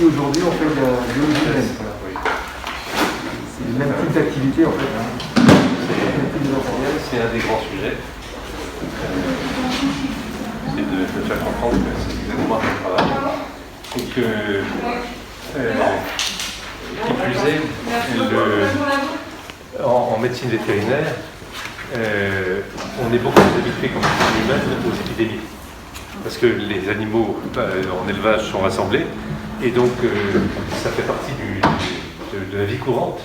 ici aujourd'hui on fait de la biologie humaine. C'est le même type d'activité en fait. C'est un des grands sujets. C'est de faire comprendre que c'est exactement un travail. Et que, qui plus est, en médecine vétérinaire, on est beaucoup plus habitué comme humaine aux épidémies. Parce que les animaux en élevage sont rassemblés, et donc ça fait partie de la vie courante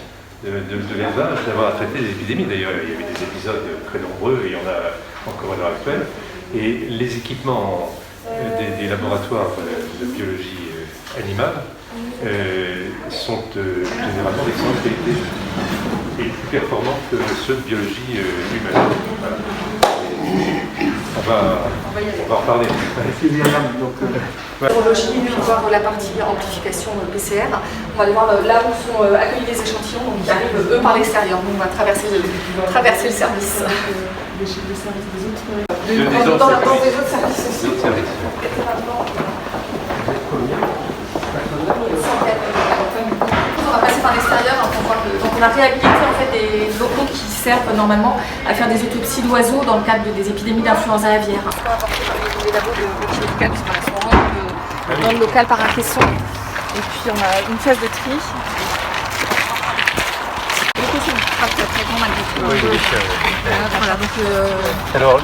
de l'élevage d'avoir à traiter des épidémies. D'ailleurs, il y avait des épisodes très nombreux, et il y en a encore à l'heure actuelle. Et les équipements des laboratoires de biologie animale sont généralement d'excellente qualité et plus performants que ceux de biologie humaine. Voilà. On va en reparler. Virologie, puis voir la partie amplification PCR. On va aller voir là où sont accueillis les échantillons, donc qui arrivent eux par l'extérieur. Nous on va traverser le service. Dans les autres services aussi. On va passer par l'extérieur pour voir donc on a réhabilité en fait des locaux qui servent normalement à faire des autopsies d'oiseaux dans le cadre des épidémies d'influenza aviaire. On va passer par les labos de médical puisqu'on sont dans le local par un caisson. Et puis on a une phase de tri. Alors,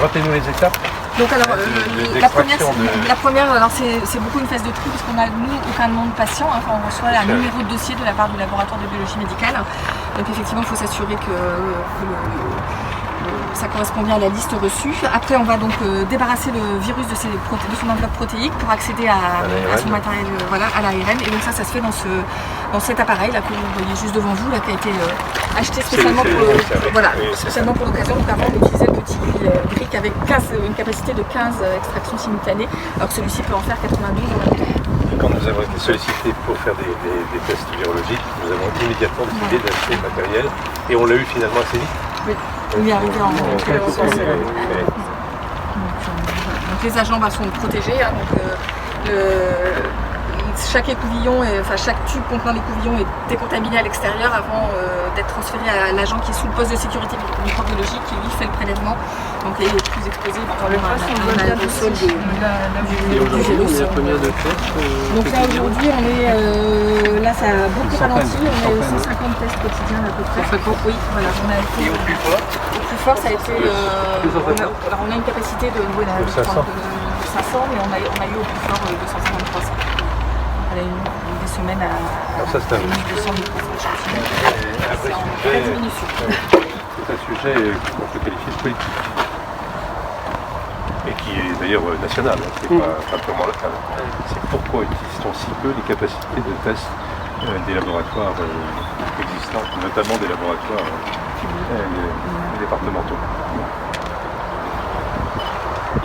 rappelez-nous les étapes. Donc alors, la première alors c'est beaucoup une phase de tri parce qu'on a nous aucun nom de patient, hein, on reçoit un numéro de dossier de la part du laboratoire de biologie médicale. Donc effectivement il faut s'assurer que ça correspond bien à la liste reçue. Après on va donc débarrasser le virus de son enveloppe protéique pour accéder à son matériel, à l'ARN. Et donc ça se fait dans cet appareil là que vous voyez juste devant vous, là, qui a été acheté spécialement pour l'occasion. Donc avant on utilisait le petit brick avec une capacité de 15 extractions simultanées, alors que celui-ci peut en faire 92 en même temps. Quand nous avons été sollicités pour faire des tests virologiques, nous avons immédiatement décidé d'acheter le matériel et on l'a eu finalement assez vite. Oui, on y est arrivé en donc les agents sont protégés, hein, donc chaque écouvillon, chaque tube contenant l'écouvillon est décontaminé à l'extérieur avant d'être transféré à l'agent qui est sous le poste de sécurité microbiologique qui lui fait le prélèvement. Donc là il est plus exposé dans le sol du virus. Combien de tests Donc là aujourd'hui on est là ça a beaucoup ralenti, on est aux 150 tests quotidiens à peu près. Oui, voilà, on a été au plus fort. Au plus fort ça a été on a une capacité de 500 mais on a eu au plus fort 250-300. On a eu des semaines à 200 000 C'est un sujet qu'on peut qualifier de politique. Et qui est d'ailleurs national, hein, c'est pas purement local. C'est pourquoi utilise-t-on si peu les capacités de test des laboratoires existants, notamment des laboratoires départementaux.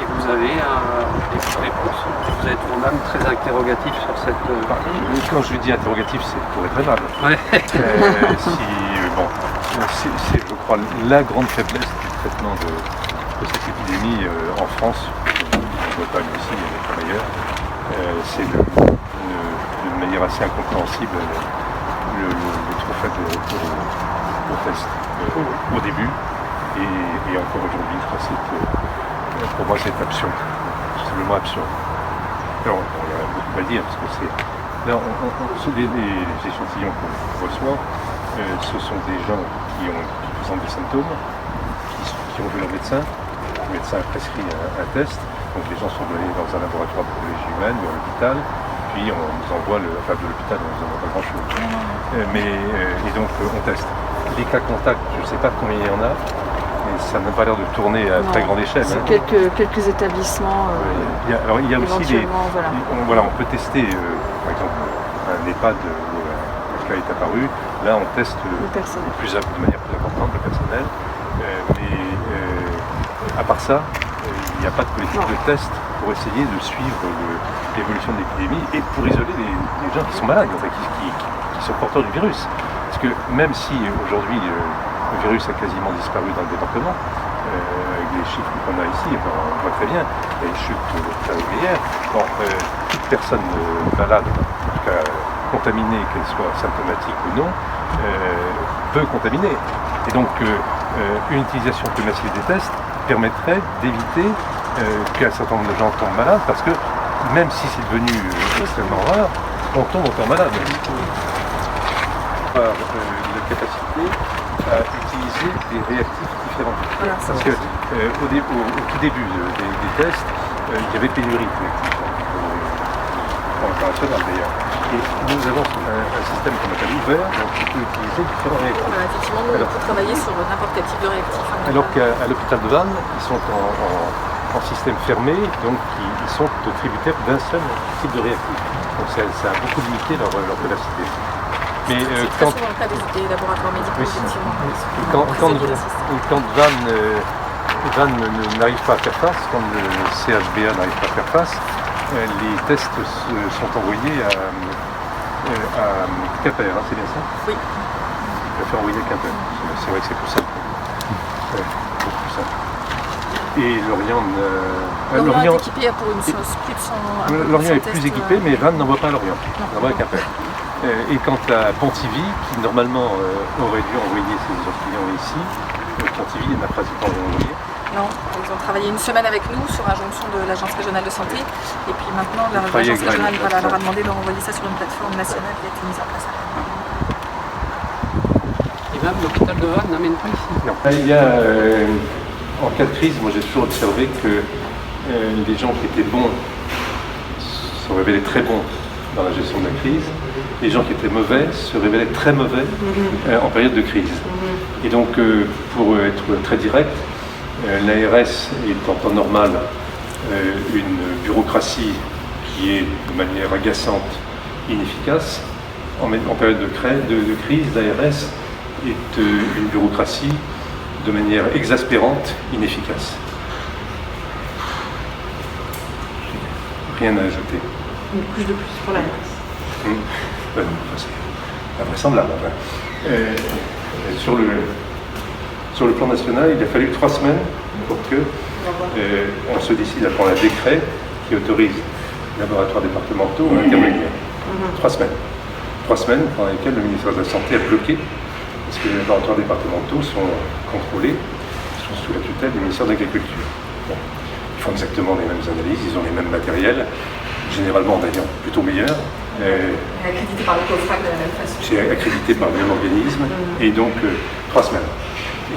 Et vous avez des réponses. Vous êtes vous-même très interrogatif sur cette partie. Quand je dis interrogatif, c'est pour être aimable. Ouais. C'est, je crois, la grande faiblesse du traitement de cette épidémie en France, en Bretagne aussi, et ailleurs, c'est de manière assez incompréhensible le trop faible recours au test au début et encore aujourd'hui. Pour moi, c'est absurde, c'est simplement absurde. Alors, on a beaucoup à dire parce que là, les échantillons qu'on reçoit, ce sont des gens qui présentent des symptômes, qui ont vu leur médecin. Le médecin a prescrit un test. Donc les gens sont donnés dans un laboratoire de biologie humaine ou à l'hôpital. Puis on nous envoie de l'hôpital, on ne nous envoie pas grand-chose. Et donc on teste. Les cas contacts, je ne sais pas combien il y en a, mais ça n'a pas l'air de tourner à très grande échelle. C'est quelques établissements. Il y a aussi on peut tester, par exemple, un EHPAD où le cas est apparu. Là, on teste de manière plus importante le personnel. Mais à part ça, il n'y a pas de politique de test pour essayer de suivre l'évolution de l'épidémie et pour isoler les gens qui sont malades, qui sont porteurs du virus. Parce que même si aujourd'hui le virus a quasiment disparu dans le département, avec les chiffres qu'on a ici, on voit très bien, il y a une chute très régulière. Bon, toute personne malade, en tout cas contaminée, qu'elle soit symptomatique ou non, peut contaminer. Et donc, une utilisation plus massive des tests permettrait d'éviter qu'un certain nombre de gens tombent malades, parce que même si c'est devenu extrêmement rare, on tombe encore malade. La capacité à utiliser des réactifs différents. Voilà, parce que au tout début des tests, il y avait pénurie de réactifs, international d'ailleurs. Et nous avons un système qu'on appelle ouvert, donc on peut utiliser différents réactifs. Voilà, effectivement, nous, on peut travailler sur n'importe quel type de réactif. Alors qu'à l'hôpital de Vannes, ils sont en système fermé, donc ils sont tributaires d'un seul type de réactif. Donc ça a beaucoup limité leur capacité. Mais c'est souvent le cas des laboratoires médicaux, oui, effectivement. Quand Vannes n'arrive pas à faire face, quand le CHBA n'arrive pas à faire face, les tests sont envoyés à Quimper, hein, c'est bien ça? Oui. Il va faire envoyer à Quimper. C'est vrai que c'est plus simple. Ouais, beaucoup plus simple. Et Lorient est équipé pour une chose, plus de 100. Lorient est plus équipé, mais Vannes n'envoie pas à Lorient. Il envoie à Quimper. Et quant à Pontivy, qui normalement aurait dû envoyer ses clients ici, Pontivy n'a pratiquement rien envoyé. Non, ils ont travaillé une semaine avec nous sur injonction de l'Agence régionale de santé. Et puis maintenant, l'Agence régionale leur a demandé de renvoyer ça sur une plateforme nationale qui a été mise en place. Et même l'hôpital de Vannes n'amène pas ici. Non. Il y a, en cas de crise, moi j'ai toujours observé que les gens qui étaient bons se révélaient très bons dans la gestion de la crise. Les gens qui étaient mauvais se révélaient très mauvais en période de crise. Et donc, pour être très direct, l'ARS est en temps normal une bureaucratie qui est de manière agaçante, inefficace. En période de crise, l'ARS est une bureaucratie de manière exaspérante, inefficace. Rien à ajouter. Une couche de plus pour l'ARS. C'est invraisemblable. Sur le plan national, il a fallu 3 semaines pour que on se décide à prendre un décret qui autorise les laboratoires départementaux à intervenir. 3 semaines. 3 semaines pendant lesquelles le ministère de la Santé a bloqué, parce que les laboratoires départementaux sont contrôlés, sont sous la tutelle du ministère de l'Agriculture. Bon. Ils font exactement les mêmes analyses, ils ont les mêmes matériels, généralement d'ailleurs plutôt meilleurs. Accrédité par le COFRAC de la même façon. C'est accrédité par le même organisme, et donc 3 semaines.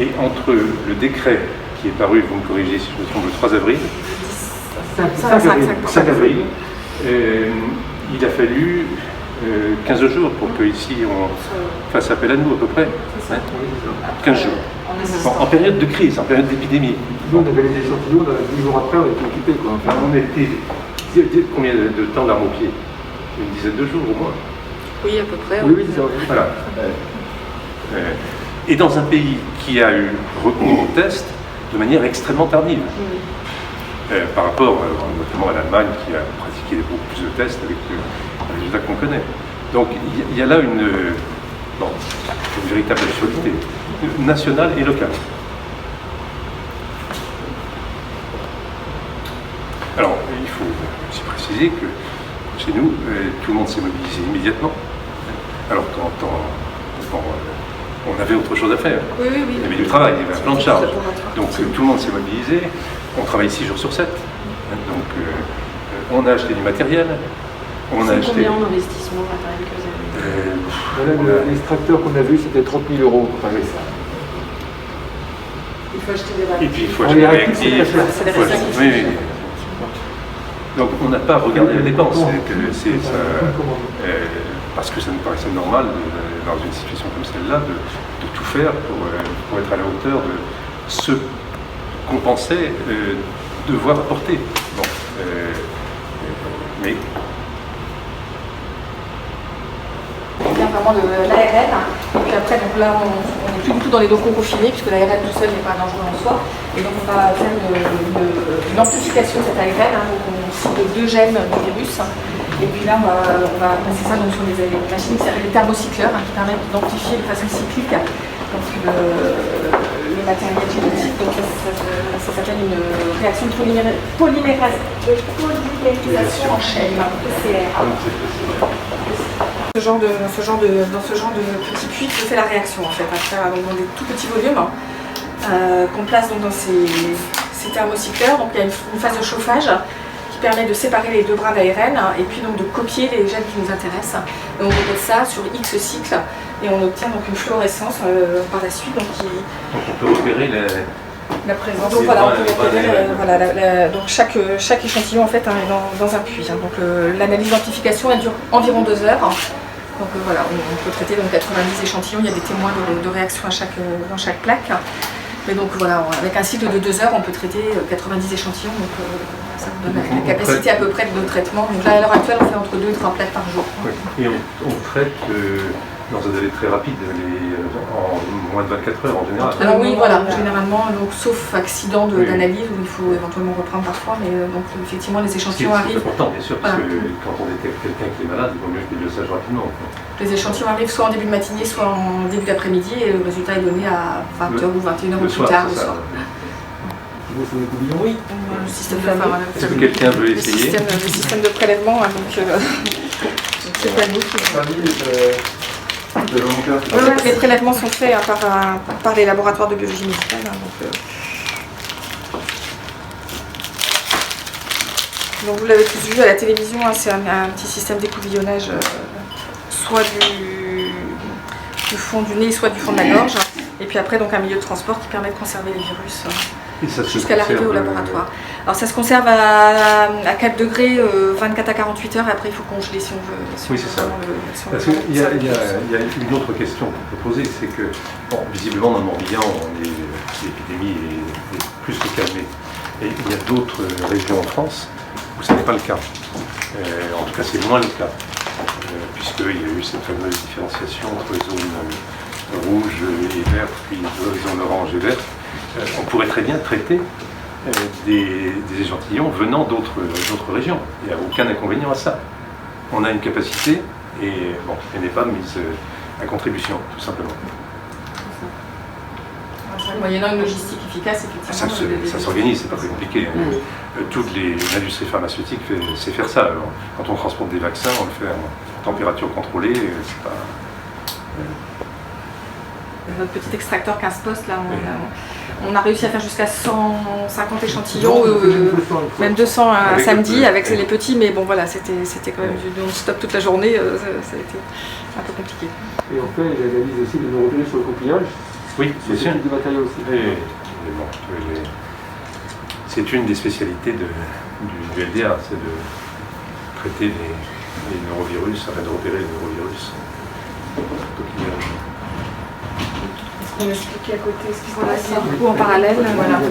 Et entre le décret qui est paru, vous me corrigez si je me trompe, le 3 avril, 5 avril, il a fallu 15 jours pour qu'ici on fasse appel à nous à peu près. 15 jours. Bon, en période de crise, en période d'épidémie. Nous, on avait les échantillons, 10 jours après, on était occupés. Enfin, on était combien de temps d'armes au pied? Une dizaine de jours au moins. Oui, à peu près. Oui, c'est vrai. Voilà. Et dans un pays qui a eu recours aux tests de manière extrêmement tardive, par rapport notamment à l'Allemagne qui a pratiqué beaucoup plus de tests avec les résultats qu'on connaît. Donc il y a là une véritable absurdité nationale et locale. Alors il faut aussi préciser que chez nous, tout le monde s'est mobilisé immédiatement. Alors on avait autre chose à faire. Oui. Il y avait du travail, il y avait un plan de charge. Donc tout le monde s'est mobilisé. On travaille 6 jours sur 7. Donc on a acheté du matériel. On a acheté. Combien en investissement matériel que vous avez L'extracteur qu'on a vu, c'était 30 000 € pour faire ça. Il faut acheter des réactifs. Et puis il faut acheter des réactifs. Oui. Donc on n'a pas regardé la dépense. Parce que ça nous paraissait normal, dans une situation comme celle-là, de tout faire pour être à la hauteur de ce qu'on pensait devoir apporter. Bon, mais... On vient vraiment de l'ARN, et puis après, donc là, on n'est plus du tout dans les locaux confinés, puisque l'ARN tout seul n'est pas dangereux en soi, et donc on va faire une amplification de cet ARN, donc on cible 2 gènes du virus, et puis là, on va passer ça donc, sur des machines qui s'appellent les thermocycleurs, qui permettent d'identifier de façon cyclique donc, le matériel génétique. Donc, ça s'appelle une réaction de polymérisation en chaîne, PCR. Dans ce genre de petit puits que fait la réaction en fait, après dans des tout petits volumes qu'on place donc dans ces thermocycleurs. Donc il y a une phase de chauffage qui permet de séparer les deux brins d'ARN et puis donc de copier les gènes qui nous intéressent. Et on répète ça sur X cycles et on obtient donc une fluorescence par la suite. Donc on peut repérer la présence. Donc voilà, on peut repérer donc chaque échantillon en fait est dans un puits. Donc l'analyse d'amplification elle dure environ 2 heures. Donc voilà, on peut traiter donc 90 échantillons, il y a des témoins de réaction dans chaque plaque. Mais donc voilà, avec un cycle de 2 heures, on peut traiter 90 échantillons, donc ça vous donne la capacité à peu près de traitement. Donc là, à l'heure actuelle, on fait entre 2 et 3 plaques par jour. Oui. Et on traite dans un délai très rapide, en moins de 24 heures en général. Alors oui, voilà, généralement, donc, sauf accident d'analyse où il faut éventuellement reprendre parfois, mais donc effectivement les échantillons arrivent. C'est important bien sûr, parce que quand on détecte quelqu'un qui est malade, il vaut mieux qu'il le sache rapidement. Les échantillons arrivent soit en début de matinée, soit en début d'après-midi, et le résultat est donné à 20h ou 21h ou plus tard le soir. Oui. Le système de Est-ce que quelqu'un veut essayer? Le système de prélèvement, donc c'est pas nous. Les prélèvements sont faits par les laboratoires de biologie médicale. Donc vous l'avez tous vu à la télévision, c'est un petit système d'écouvillonnage soit du fond du nez, soit du fond de la gorge. Et puis après, donc un milieu de transport qui permet de conserver les virus jusqu'à l'arrivée au laboratoire. Alors ça se conserve à 4 degrés, 24 à 48 heures, et après il faut congeler si on veut. Oui, c'est ça. Parce qu'il y a une autre question qu'on peut poser, c'est que, bon, visiblement dans le Morbihan, l'épidémie est plus que calmée. Et il y a d'autres régions en France où ce n'est pas le cas. En tout cas, c'est moins le cas. Puisqu'il y a eu cette fameuse différenciation entre les zones rouges et vertes, puis les zones orange et vertes. On pourrait très bien traiter des échantillons venant d'autres régions. Il n'y a aucun inconvénient à ça. On a une capacité et bon, elle n'est pas mise à contribution, tout simplement. Moyennant une logistique efficace, effectivement. Ça s'organise, c'est pas très compliqué. Toute l'industrie pharmaceutique sait faire ça. Alors, quand on transporte des vaccins, on le fait en température contrôlée. C'est pas... Notre petit extracteur 15 postes, là, on a réussi à faire jusqu'à 150 échantillons, même 200 un samedi avec les petits, mais bon voilà, c'était quand même du non-stop toute la journée, ça a été un peu compliqué. Et on fait l'analyse aussi des neurovirus sur le coquillage. Oui, bien sûr. C'est de matériaux aussi. C'est une des spécialités du LDA, c'est de traiter les neurovirus, afin de repérer les neurovirus. On va expliquer à côté ce qui se passe en parallèle. Voilà.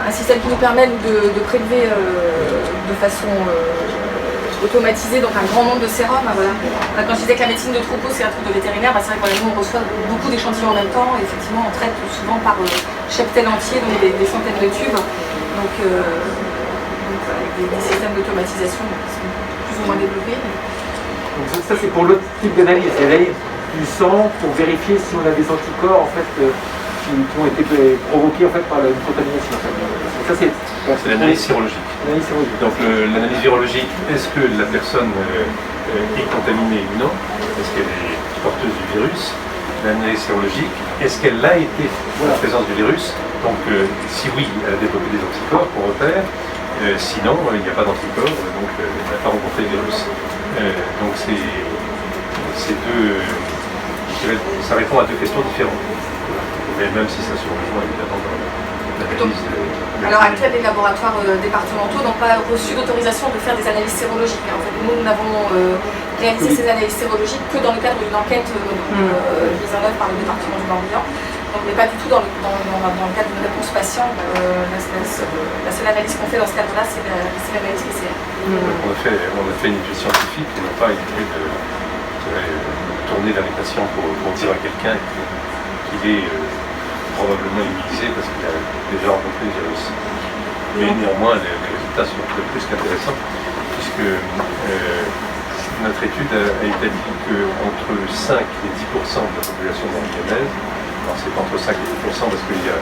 Un système qui nous permet de prélever de façon automatisée donc un grand nombre de sérums. Voilà. Quand je disais que la médecine de troupeau c'est un truc de vétérinaire, c'est vrai que nous on reçoit beaucoup d'échantillons en même temps et effectivement on traite souvent par cheptel entier, donc des centaines de tubes. Donc avec des systèmes d'automatisation qui sont plus ou moins développés. Donc ça c'est pour l'autre type d'analyse, l'analyse du sang pour vérifier si on a des anticorps en fait qui ont été provoqués en fait par une contamination. Ça c'est l'analyse sérologique. Donc l'analyse virologique, est-ce que la personne est contaminée ou non? Est-ce qu'elle est porteuse du virus? L'analyse sérologique, est-ce qu'elle a été en présence du virus? Donc si oui, elle a développé des anticorps qu'on repère. Sinon, il n'y a pas d'anticorps, donc elle n'a pas rencontré le virus. Donc c'est deux... Ça répond à deux questions différentes. Mais même si ça se rejoint évidemment dans l'analyse. À l'heure actuelle, les laboratoires départementaux n'ont pas reçu l'autorisation de faire des analyses sérologiques. En fait, nous n'avons réalisé ces analyses sérologiques que dans le cadre d'une enquête mise en œuvre par le département du Morbihan. Donc, mais pas du tout dans le cadre d'une réponse patient. La seule analyse qu'on fait dans ce cadre-là, c'est l'analyse PCR. On a fait une étude scientifique, on n'a pas été de tourner vers les patients pour dire à quelqu'un qu'il est probablement immunisé parce qu'il a déjà rencontré le virus. Mais néanmoins, les résultats sont plus qu'intéressants puisque notre étude a établi qu'entre 5 et 10% de la population morbihannaise alors c'est pas entre 5 et 10% parce qu'il y a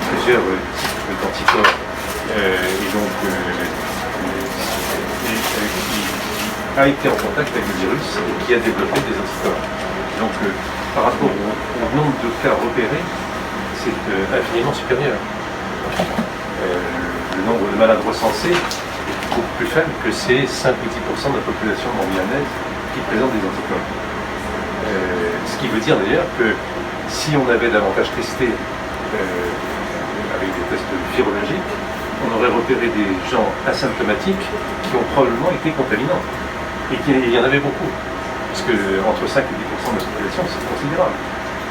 plusieurs types d'anticorps et donc qui a été en contact avec le virus et qui a développé des anticorps. Donc par rapport au nombre de cas repérés, c'est infiniment supérieur. Le nombre de malades recensés est beaucoup plus faible que ces 5 ou 10% de la population montmianaise qui présente des anticorps. Ce qui veut dire d'ailleurs que si on avait davantage testé avec des tests virologiques, on aurait repéré des gens asymptomatiques qui ont probablement été contaminants. Et il y en avait beaucoup. Parce que entre 5 et 10% de la population, c'est considérable.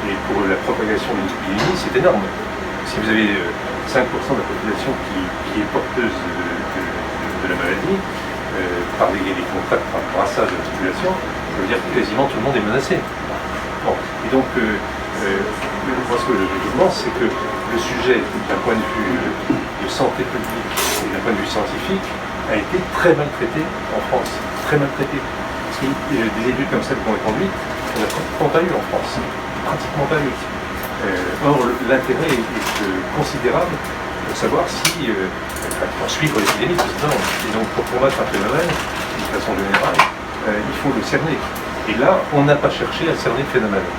Et pour la propagation de l'épidémie, c'est énorme. Si vous avez 5% de la population qui est porteuse de la maladie, par des contacts, par brassage de la population, ça veut dire que quasiment tout le monde est menacé. Bon. Et donc, moi ce que je pense, c'est que le sujet, d'un point de vue de santé publique et d'un point de vue scientifique, a été très mal traité en France. Très mal traité. Parce que des études comme celles qu'on a conduites, on n'a pratiquement pas eu en France. Pratiquement pas eu. Or, l'intérêt est considérable pour savoir si, pour suivre l'épidémie, et donc pour combattre un phénomène, de façon générale, il faut le cerner. Et là, on n'a pas cherché à cerner le phénomène.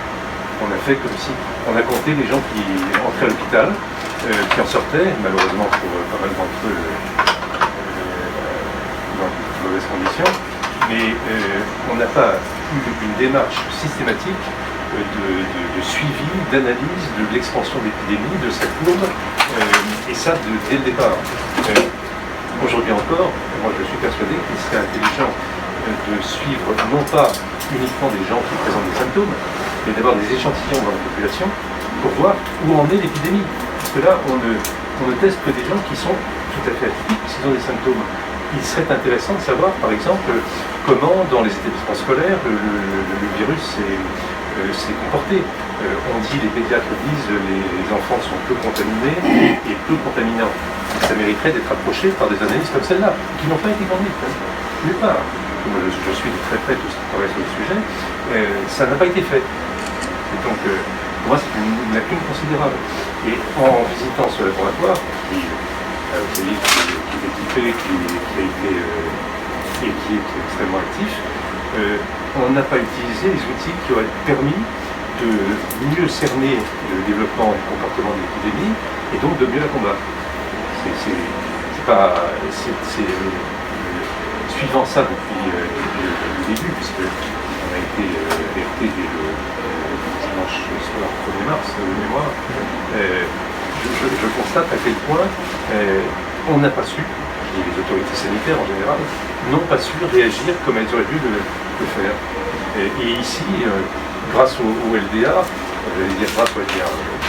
On a fait comme si on a compté les gens qui entraient à l'hôpital, qui en sortaient, malheureusement pour pas mal d'entre eux dans de mauvaises conditions, mais on n'a pas eu une démarche systématique de suivi, d'analyse de l'expansion de l'épidémie, de sa courbe, et ça dès le départ. Aujourd'hui encore, moi je suis persuadé qu'il serait intelligent de suivre non pas uniquement des gens qui présentent des symptômes, mais d'avoir des échantillons dans la population pour voir où en est l'épidémie. Parce que là, on ne teste que des gens qui sont tout à fait atypiques, parce qu'ils ont des symptômes. Il serait intéressant de savoir, par exemple, comment dans les établissements scolaires le virus s'est comporté. Les pédiatres disent que les enfants sont peu contaminés et peu contaminants. Ça mériterait d'être approché par des analyses comme celle-là, qui n'ont pas été conduites, nulle part. Moi, je suis de très près tout ce qui travaille sur le sujet, ça n'a pas été fait. Et donc, pour moi, c'est une lacune considérable. Et en visitant ce laboratoire, qui est équipé, qui a été et qui est extrêmement actif, on n'a pas utilisé les outils qui auraient permis de mieux cerner le développement et le comportement de l'épidémie et donc de mieux la combattre. Suivant ça depuis le début, puisqu'on a été alerté dès le dimanche soir 1er mars de mémoire, je constate à quel point on n'a pas su, et les autorités sanitaires en général, n'ont pas su réagir comme elles auraient dû le faire. Et ici, grâce au LDA, j'allais dire grâce au LDA,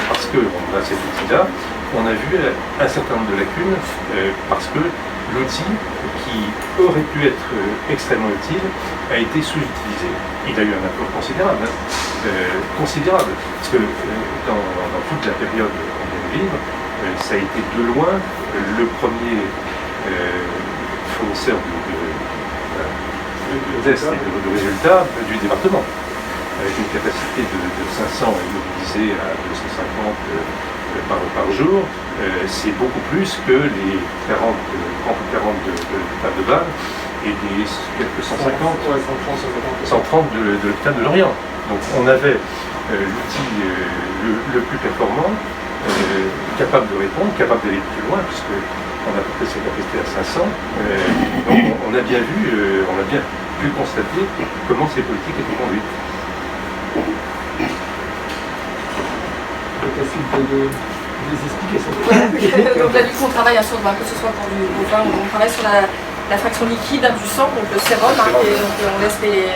parce qu'on a cet outil-là, on a vu un certain nombre de lacunes, parce que l'outil qui aurait pu être extrêmement utile a été sous-utilisé. Il a eu un apport considérable, considérable, parce que dans toute la période qu'on vient de vivre, ça a été de loin le premier fournisseur de tests et de résultats du département, avec une capacité de 500 mobilisés à 250 par jour. C'est beaucoup plus que les 30 ou 40 de l'hôpital de Bâle et des quelques 130 de l'hôpital de Lorient. Donc on avait l'outil le plus performant, capable de répondre, capable d'aller plus loin, puisqu'on a porté ses capacités à 500. Donc on a bien vu, on a bien pu constater comment ces politiques étaient conduites. Des explications. Donc là, du coup, on travaille sur, que ce soit pour du bovin, on travaille sur la fraction liquide du sang, donc le sérum, on laisse les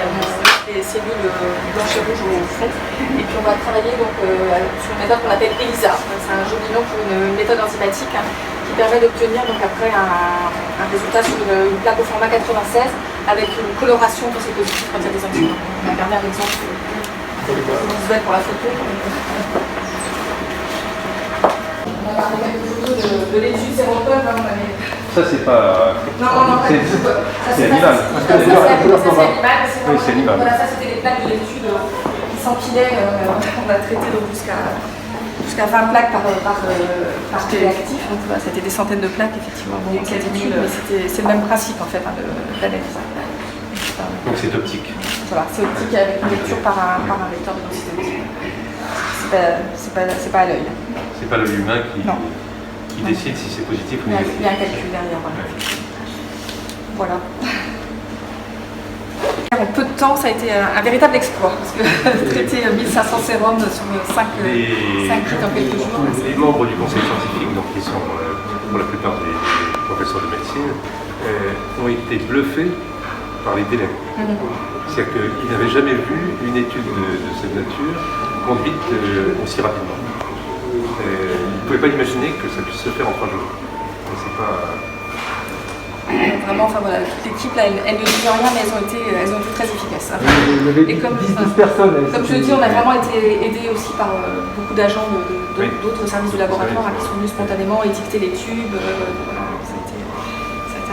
cellules blanches et rouges au fond. Et puis on va travailler donc, sur une méthode qu'on appelle ELISA. C'est un joli nom pour une méthode enzymatique qui permet d'obtenir donc après un résultat sur une plaque au format 96 avec une coloration quand c'est positif quand il y a des anticorps. On va regarder un exemple visuel pour la photo. On a quelques photos de l'étude séropeuple. Ça, c'est pas. Non, c'est animal. Ça, c'est animal. Oui, c'est animal. Voilà, ça, c'était les plaques de l'étude qui s'empilait, on a traité donc jusqu'à 20 plaques par réactif. Donc voilà, c'était des centaines de plaques, effectivement. Bon, mais c'est le même principe en fait de l'analyse. Donc c'est optique. Voilà, c'est optique avec une lecture par un lecteur de densité optique. C'est pas à l'œil. C'est pas l'œil humain qui décide si c'est positif ou négatif. Il y a un calcul derrière. Voilà. En peu de temps, ça a été un véritable exploit, parce que traiter 1500 sérums sur 5 kits en quelques jours. Les membres du conseil scientifique, donc qui sont pour la plupart des professeurs de médecine, ont été bluffés par les délais. C'est-à-dire qu'ils n'avaient jamais vu une étude de cette nature conduite aussi rapidement. Ils ne pouvaient pas imaginer que ça puisse se faire en 3 jours. C'est pas... Vraiment, enfin voilà, toute l'équipe là, elles ne disaient rien, mais elles ont été très efficaces. Et comme 10 personnes. Comme je le dis, on a vraiment été aidés aussi par beaucoup d'agents d'autres services de laboratoire qui sont venus spontanément étiqueter les tubes. Voilà, ça a été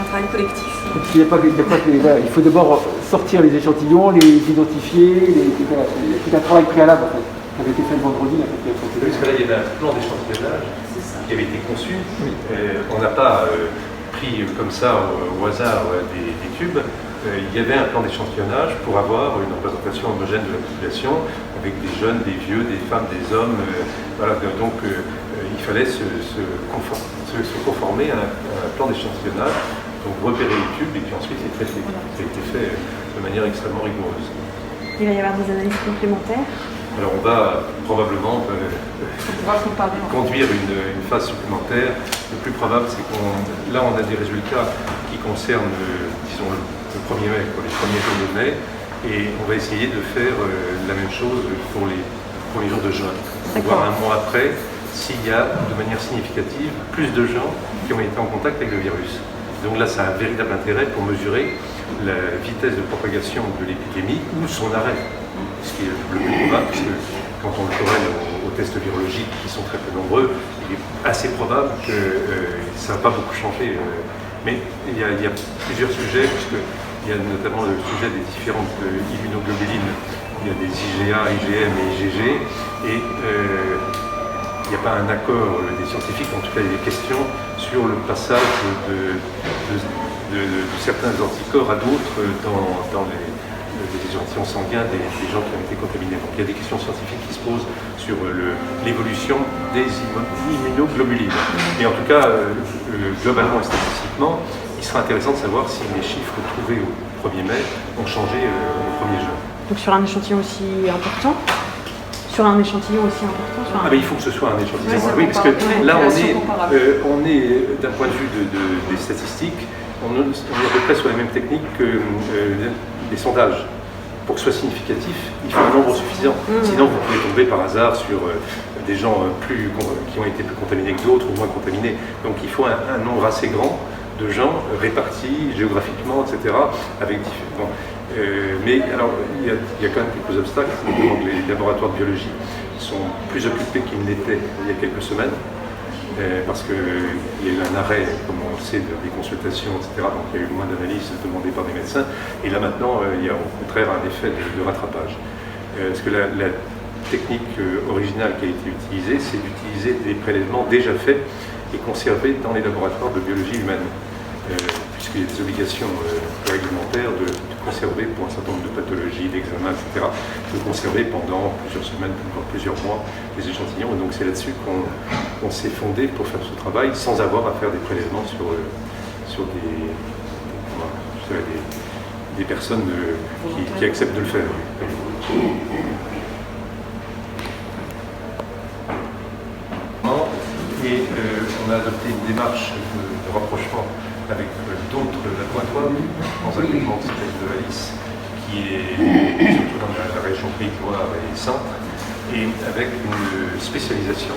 un travail collectif. Il faut d'abord sortir les échantillons, les identifier, il y a tout un travail préalable en fait, qui avait été fait le vendredi. Parce que là, il y avait un plan d'échantillonnage qui avait été conçu. On n'a pas pris comme ça au hasard des tubes. Il y avait un plan d'échantillonnage pour avoir une représentation homogène de la population avec des jeunes, des vieux, des femmes, des hommes. Voilà, donc il fallait se conformer à un plan d'échantillonnage, donc repérer les tubes et puis ensuite les traiter. Ça a été fait de manière extrêmement rigoureuse. Il va y avoir des analyses complémentaires. Alors on va probablement conduire une phase supplémentaire. Le plus probable, c'est là on a des résultats qui concernent, disons, le 1er mai, pour les premiers jours de mai, et on va essayer de faire la même chose pour les jours de juin. Pour voir un mois après s'il y a de manière significative plus de gens qui ont été en contact avec le virus. Donc là, ça a un véritable intérêt pour mesurer la vitesse de propagation de l'épidémie ou son arrêt. Ce qui est le plus probable, puisque quand on le corrèle aux tests virologiques qui sont très peu nombreux, il est assez probable que ça n'a pas beaucoup changé. Mais il y a plusieurs sujets, puisqu'il y a notamment le sujet des différentes immunoglobulines. Il y a des IgA, IgM et IgG, et il n'y a pas un accord des scientifiques, en tout cas il y a des questions sur le passage de certains anticorps à d'autres dans les échantillons sanguins des gens qui ont été contaminés. Donc il y a des questions scientifiques qui se posent sur l'évolution des immunoglobulines. Et en tout cas, globalement et statistiquement, il sera intéressant de savoir si les chiffres trouvés au 1er mai ont changé au 1er juin. Donc sur un échantillon aussi important Mais il faut que ce soit un échantillon. Oui, parce que là, on est d'un point de vue des statistiques, on est à peu près sur les mêmes techniques que les sondages. Pour que ce soit significatif, il faut un nombre suffisant. Sinon, vous pouvez tomber par hasard sur des gens qui ont été plus contaminés que d'autres ou moins contaminés. Donc il faut un nombre assez grand de gens répartis géographiquement, etc. Avec différents. Mais alors, il y a quand même quelques obstacles. Notamment que les laboratoires de biologie sont plus occupés qu'ils ne l'étaient il y a quelques semaines. Parce qu'il y a eu un arrêt, comme on le sait, des consultations, etc. Donc il y a eu moins d'analyses demandées par des médecins. Et là maintenant, il y a au contraire un effet de rattrapage. Parce que la technique originale qui a été utilisée, c'est d'utiliser des prélèvements déjà faits et conservés dans les laboratoires de biologie humaine. Puisqu'il y a des obligations réglementaires de conserver pour un certain nombre de pathologies, d'examens, etc., de conserver pendant plusieurs semaines, voire plusieurs mois, les échantillons. Et donc c'est là-dessus qu'on s'est fondé pour faire ce travail, sans avoir à faire des prélèvements sur des personnes qui acceptent de le faire. Et on a adopté une démarche de rapprochement avec d'autres laboratoires dans un groupement qui s'appelle de Alice, qui est surtout dans la région Pays de Loire et Centre, et avec une spécialisation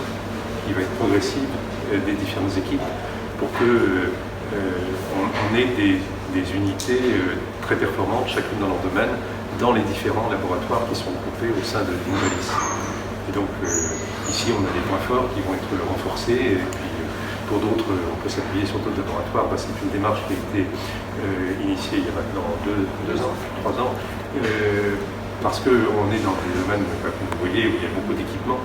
qui va être progressive des différentes équipes pour qu'on ait des unités très performantes, chacune dans leur domaine, dans les différents laboratoires qui sont groupés au sein de l'Invalis. Et donc ici on a des points forts qui vont être renforcés, et puis pour d'autres on peut s'appuyer sur d'autres laboratoires. C'est une démarche qui a été initiée il y a maintenant 2 ans, 3 ans, parce qu'on est dans des domaines, comme vous voyez, où il y a beaucoup d'équipements.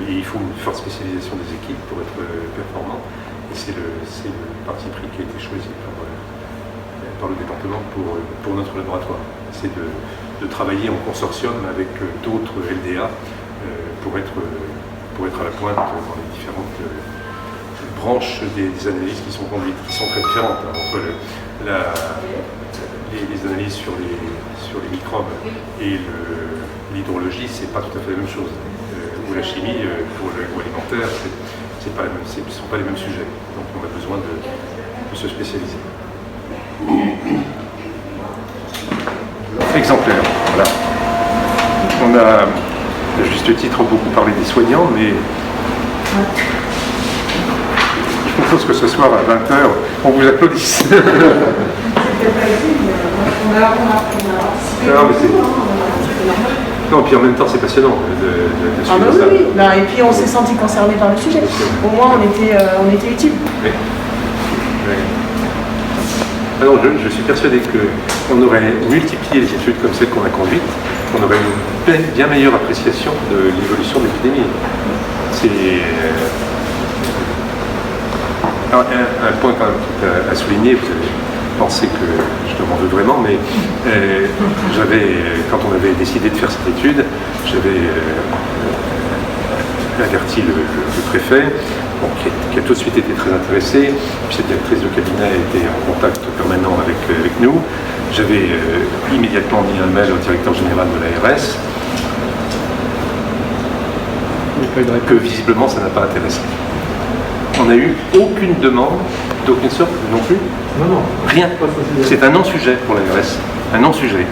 Et il faut une forte spécialisation des équipes pour être performant. Et c'est le parti pris qui a été choisi par le département pour notre laboratoire. C'est de travailler en consortium avec d'autres LDA pour être à la pointe dans les différentes branches des analyses qui sont conduites, qui sont très différentes entre les analyses sur les microbes et l'hydrologie, c'est pas tout à fait la même chose. Ou la chimie pour l'agroalimentaire, ce ne sont pas les mêmes sujets. Donc on a besoin de se spécialiser. Exemplaire, voilà. On a, à juste titre, beaucoup parlé des soignants, mais je propose que ce soir à 20h, on vous applaudisse. Non, puis en même temps, c'est passionnant de suivre ça. Oui. Et puis on s'est senti concerné par le sujet. Au moins, on était utile. Oui. Alors, je suis persuadé qu'on aurait multiplié les études comme celles qu'on a conduites, on aurait une bien meilleure appréciation de l'évolution de l'épidémie. Alors, un point quand même à souligner, vous avez pensé que je demande vraiment, mais quand on avait décidé de faire cette étude, j'avais averti le préfet, qui a tout de suite été très intéressé, puis cette directrice de cabinet a été en contact permanent avec nous. J'avais immédiatement mis un mail au directeur général de l'ARS, que visiblement ça n'a pas intéressé. On n'a eu aucune demande d'aucune sorte non plus. Non. Rien. C'est un non-sujet pour l'ARS. Un non-sujet.